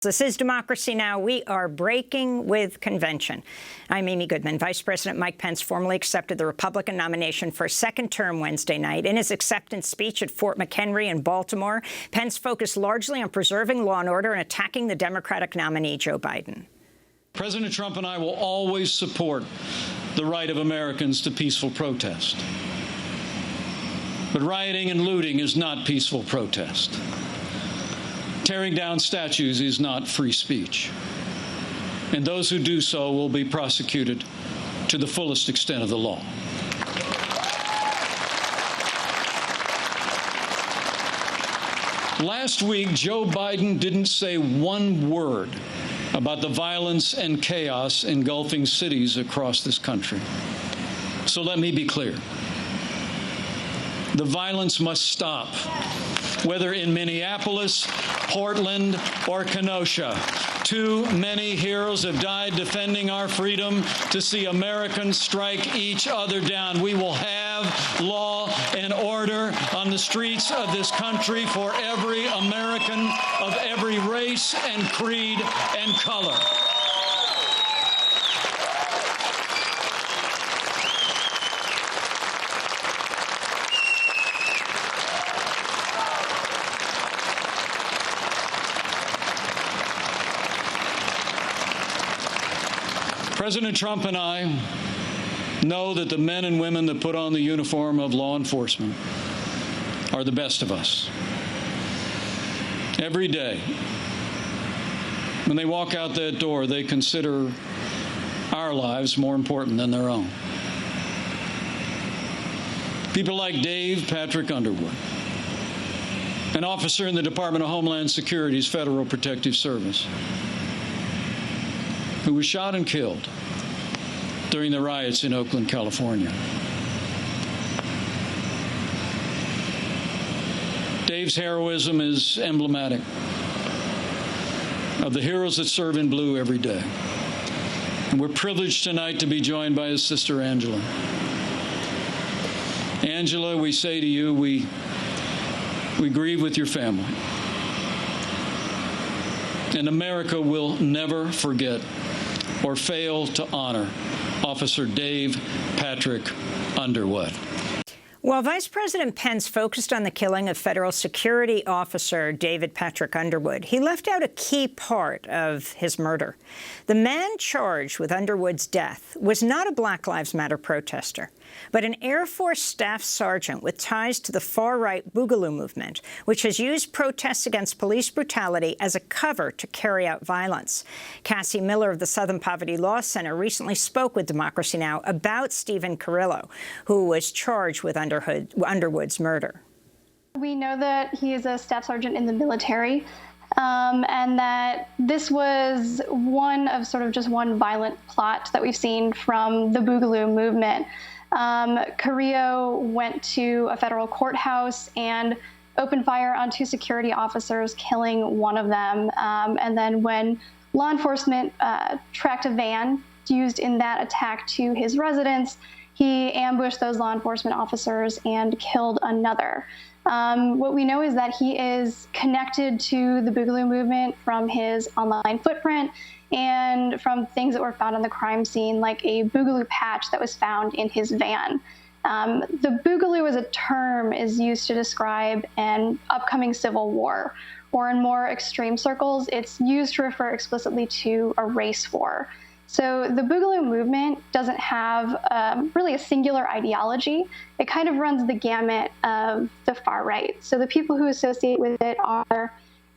This is Democracy Now! We are breaking with convention. I'm Amy Goodman. Vice President Mike Pence formally accepted the Republican nomination for a second term Wednesday night. In his acceptance speech at Fort McHenry in Baltimore, Pence focused largely on preserving law and order and attacking the Democratic nominee, Joe Biden. President Trump and I will always support the right of Americans to peaceful protest. But rioting and looting is not peaceful protest. Tearing down statues is not free speech. And those who do so will be prosecuted to the fullest extent of the law. Last week, Joe Biden didn't say one word about the violence and chaos engulfing cities across this country. So let me be clear. The violence must stop, whether in Minneapolis, Portland, or Kenosha. Too many heroes have died defending our freedom to see Americans strike each other down. We will have law and order on the streets of this country for every American of every race and creed and color. President Trump and I know that the men and women that put on the uniform of law enforcement are the best of us. Every day, when they walk out that door, they consider our lives more important than their own. People like Dave Patrick Underwood, an officer in the Department of Homeland Security's Federal Protective Service, who was shot and killed during the riots in Oakland, California. Dave's heroism is emblematic of the heroes that serve in blue every day. And we're privileged tonight to be joined by his sister, Angela. Angela, we say to you, we grieve with your family. And America will never forget or fail to honor Officer Dave Patrick Underwood. While Vice President Pence focused on the killing of federal security officer David Patrick Underwood, he left out a key part of his murder. The man charged with Underwood's death was not a Black Lives Matter protester, but an Air Force staff sergeant with ties to the far-right Boogaloo movement, which has used protests against police brutality as a cover to carry out violence. Cassie Miller of the Southern Poverty Law Center recently spoke with Democracy Now! About Stephen Carrillo, who was charged with Underwood's murder. We know that he is a staff sergeant in the military, and that this was one of just one violent plot that we've seen from the Boogaloo movement. Carrillo went to a federal courthouse and opened fire on 2 security officers, killing one of them. And then when law enforcement tracked a van used in that attack to his residence, he ambushed those law enforcement officers and killed another. What we know is that he is connected to the Boogaloo movement from his online footprint and from things that were found on the crime scene, like a Boogaloo patch that was found in his van. The Boogaloo as a term is used to describe an upcoming civil war, or in more extreme circles, it's used to refer explicitly to a race war. So the Boogaloo movement doesn't have really a singular ideology. It kind of runs the gamut of the far right. So the people who associate with it are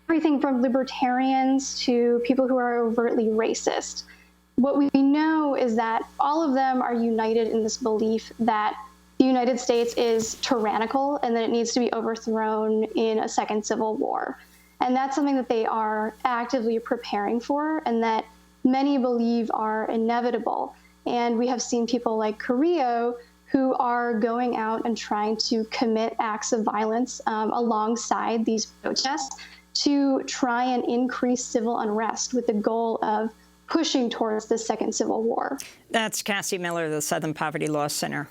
everything from libertarians to people who are overtly racist. What we know is that all of them are united in this belief that the United States is tyrannical and that it needs to be overthrown in a second civil war. And that's something that they are actively preparing for, and that many believe are inevitable. And we have seen people like Carrillo who are going out and trying to commit acts of violence alongside these protests to try and increase civil unrest with the goal of pushing towards the second civil war. That's Cassie Miller of the Southern Poverty Law Center.